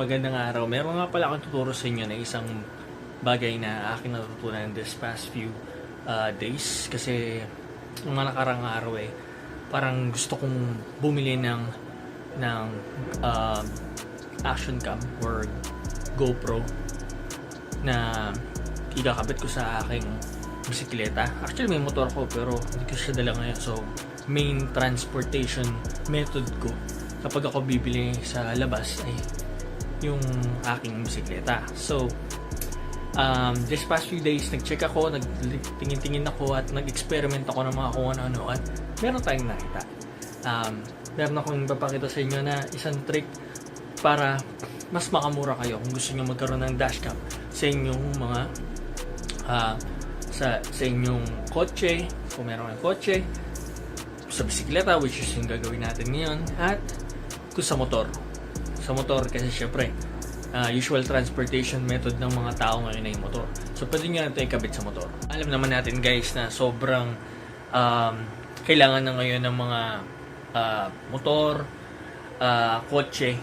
magandang araw. Meron nga pala akong tuturo sa inyo na isang bagay na aking natutunan this past few days. Kasi yung mga nakarang araw parang gusto kong bumili ng action cam or GoPro na ikakabit ko sa aking bisikleta. Actually, may motor ko pero hindi ko siya dala ngayon. So, main transportation method ko kapag ako bibili sa labas ay yung aking bisikleta. So, this past few days, nag-check ako, nagtingin-tingin ako at nag-experiment ako ng mga kung ano-ano at meron tayong nakita. Meron akong papakita sa inyo na isang trick para mas makamura kayo kung gusto nyo magkaroon ng dashcam sa inyong mga sa inyong kotse, kung meron kayong kotse, sa bisikleta, which is yung gagawin natin ngayon, at kung sa motor. Sa motor kasi syempre, usual transportation method ng mga tao ngayon ay motor. So pwede nyo natin ikabit sa motor. Alam naman natin guys na sobrang kailangan na ngayon ng mga motor, kotse,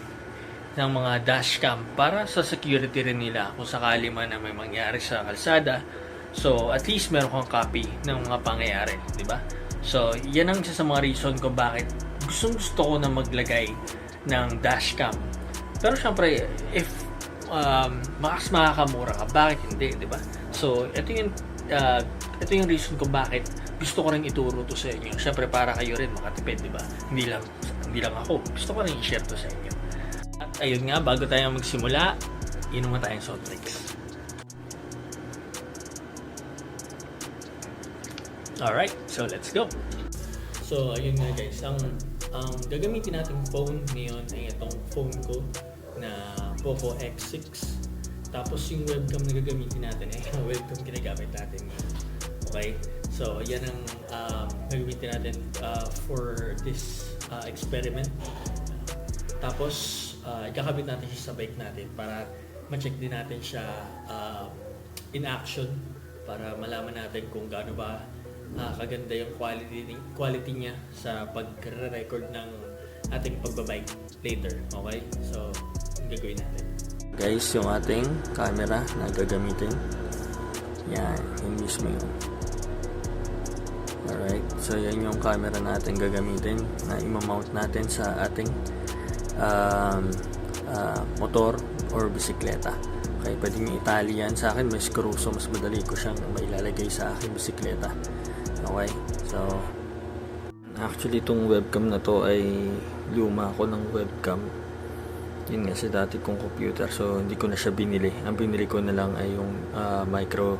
ng mga dashcam para sa security rin nila kung sakali man na may mangyari sa kalsada. So at least meron kang copy ng mga pangyayari, di ba? So yan ang isa sa mga reason ko bakit gusto ko na maglagay ng dashcam. Pero syempre, if mas makakamura ka, bakit hindi, di ba? So, ito yung reason ko bakit gusto ko rin ituro to sa inyo. Syempre, para kayo rin makatipid, di ba? Hindi lang ako. Gusto ko rin i-share to sa inyo. At ayun nga, bago tayo magsimula, inuman tayong soft drinks. Alright, so let's go! So, ayun nga guys, ang gagamitin nating phone ngayon ay itong phone ko na Poco X6. Tapos yung webcam na gagamitin natin ay yung webcam ginagamit natin ngayon. Okay? So, yan ang gagamitin natin for this experiment. Tapos, ikakabit natin siya sa bike natin para ma-check din natin siya in action para malaman natin kung gaano ba kaganda yung quality niya sa pagre-record ng ating pagbabike later. Okay? So, yung gagawin natin. Guys, yung ating camera na gagamitin. Yan, yun mismo yun. Alright, so yan yung camera natin gagamitin na imamount natin sa ating motor or bisikleta. Okay, pwede nyo itali yan. Sa akin may screw, so mas madali ko siyang mailalagay sa aking bisikleta. Okay, so actually itong webcam na to ay luma ko ng webcam. Yun nga sa dati kong computer, so hindi ko na siya binili. Ang binili ko na lang ay yung micro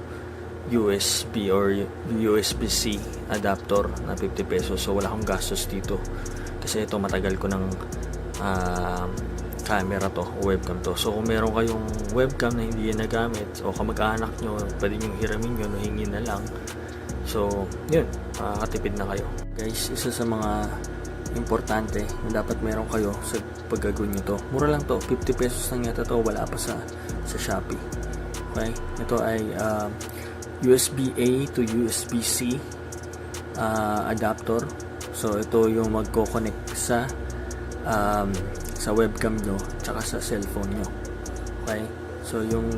USB or USB-C adapter na 50 pesos. So wala akong gastos dito kasi ito matagal ko ng camera to, webcam to. So kung meron kayong webcam na hindi yan nagamit o kamag-anak nyo, pwede nyo hiramin yun o hingin na lang. So yun, makakatipid na kayo guys. Isa sa mga importante na dapat meron kayo sa paggagawin nyo to, mura lang to, 50 pesos lang yata to, wala pa sa Shopee. Okay, ito ay USB-A to USB-C adapter. So ito yung magko-connect sa webcam nyo tsaka sa cellphone nyo. Okay, so yung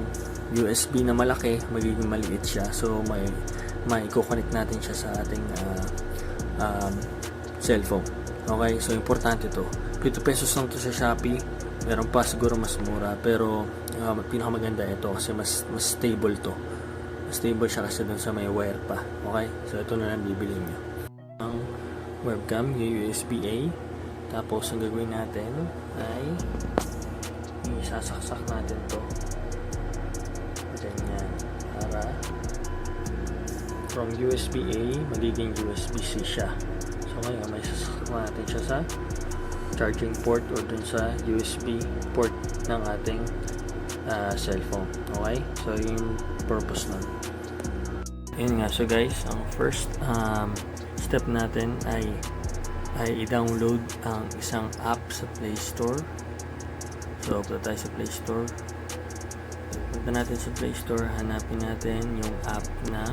USB na malaki magiging maliit siya, so may i-connect natin siya sa ating cellphone. Okay, so importante to. 50 pesos lang to sa Shopee. Meron pa siguro mas mura, pero pinakamaganda ito kasi mas stable to. Mas stable siya kasi dun sa may wire pa. Okay, so ito na lang bibili nyo. Ang webcam, yung USB-A. Tapos ang gagawin natin ay isasaksak natin to. Ganyan. Para from USB-A magiging USB-C siya. So ngayon may sasaksak natin siya sa charging port or dun sa USB port ng ating cellphone. Okay? So yung purpose nun. Yun nga. So guys, ang first step natin ay i-download ang isang app sa Play Store. So punta tayo sa Play Store. Punta natin sa Play Store, hanapin natin yung app na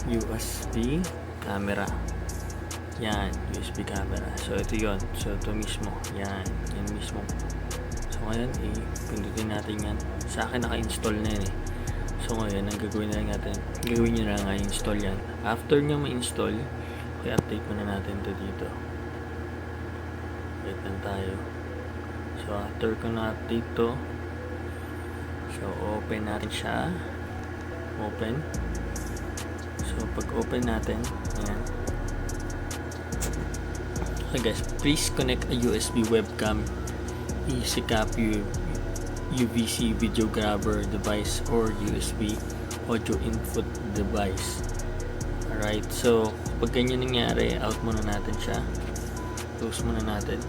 USB camera. Yan, USB camera. So ito yon. So ito mismo. Yan mismo. So ngayon, pindutin natin yan. Sa akin, naka-install na yan eh. So, ngayon, ang gagawin na lang natin, gagawin nyo na nga, install yan. After nyo ma-install, i-update muna natin to dito. Wait lang tayo. So, after ko na-update to, so, open natin siya. Open. So, pag open natin, ayan. Okay guys, please connect a USB webcam, EasyCap UVC video grabber device or USB audio input device. Alright, so pag ganyan nangyari, out muna natin siya. Close muna natin.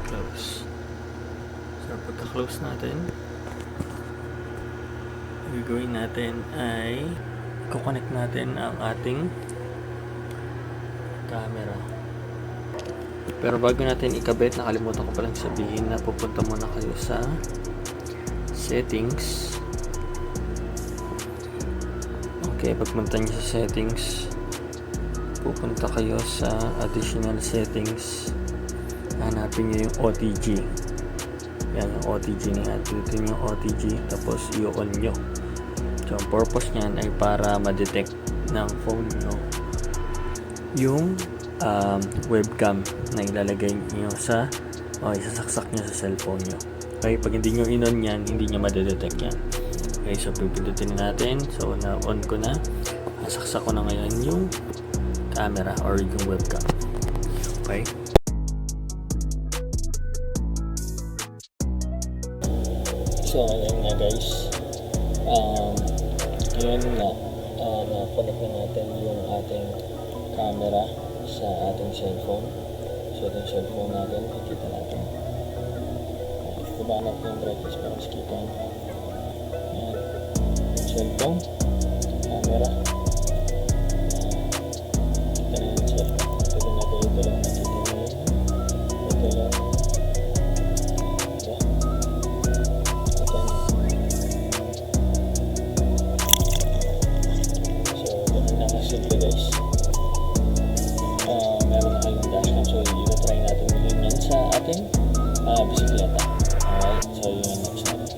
Close. So pagka-close natin, ang gagawin natin ay i-connect natin ang ating camera. Pero bago natin ikabit, nakalimutan ko palang sabihin na pupunta muna kayo sa settings. Okay, pagpunta nyo sa settings, pupunta kayo sa additional settings, hanapin nyo yung OTG. Yan yung OTG na yan. Tututin yung OTG, tapos i-on nyo. So, ang purpose niyan ay para ma-detect ng phone nyo yung webcam na ilalagay nyo sa isasaksak nyo sa cellphone nyo. Okay, pag hindi nyo in-on yan, hindi nyo ma-detect yan. Okay, so pipindutin natin. So, na-on ko na. Nasaksak ko na ngayon yung camera or yung webcam. Okay. So, ayan nga guys. Ngayon na na-connect na natin yung ating camera sa ating cellphone. So, ating cellphone natin, makikita natin. Ibaba natin yung brightness para mas kita. Ayan. Cellphone, camera. Kita na yung cellphone. Ito natin ito lang. Nakita na yun. Ito lang. Simple guys. Meron na kayong dashcam. So, i-try natin yun yan sa ating bisikleta. Alright, so yun yung next natin.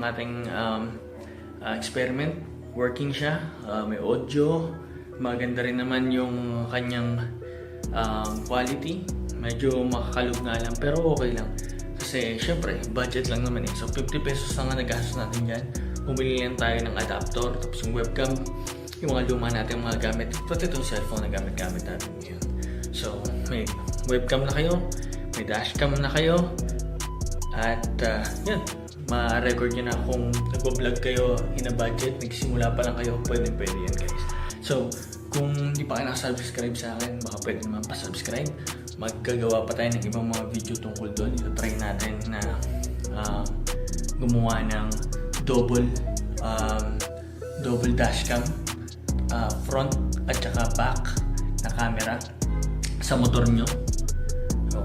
ating experiment. Working siya, may audio, maganda rin naman yung kanyang quality. Medyo makakalog nga lang, pero okay lang. Kasi syempre, budget lang naman eh. So 50 pesos lang ang nagastos natin dyan. Bumili lang tayo ng adapter, tapos yung webcam, yung mga luma natin, mga gamit. Pati itong cellphone na gamit-gamit natin ngayon. So, may webcam na kayo, may dashcam na kayo, at yan, ma-record nyo na kung nag-vlog kayo in a budget, nagsimula pa lang kayo, pwede yan guys. So, kung hindi pa kayo nakasubscribe sa akin, baka pwede naman pa-subscribe. Magkagawa pa tayo ng ibang mga video tungkol doon. Try natin na gumawa ng double dashcam, front at saka back na camera sa motor nyo.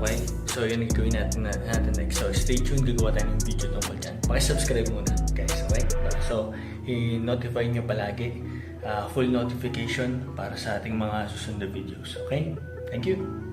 Okay? So, yun ang gawin natin next. So, stay tuned. Gagawa tayo ng video tungkol dyan. Pakisubscribe muna, guys. Okay? So, i-notify nyo palagi. Full notification para sa ating mga susunod na videos. Okay? Thank you.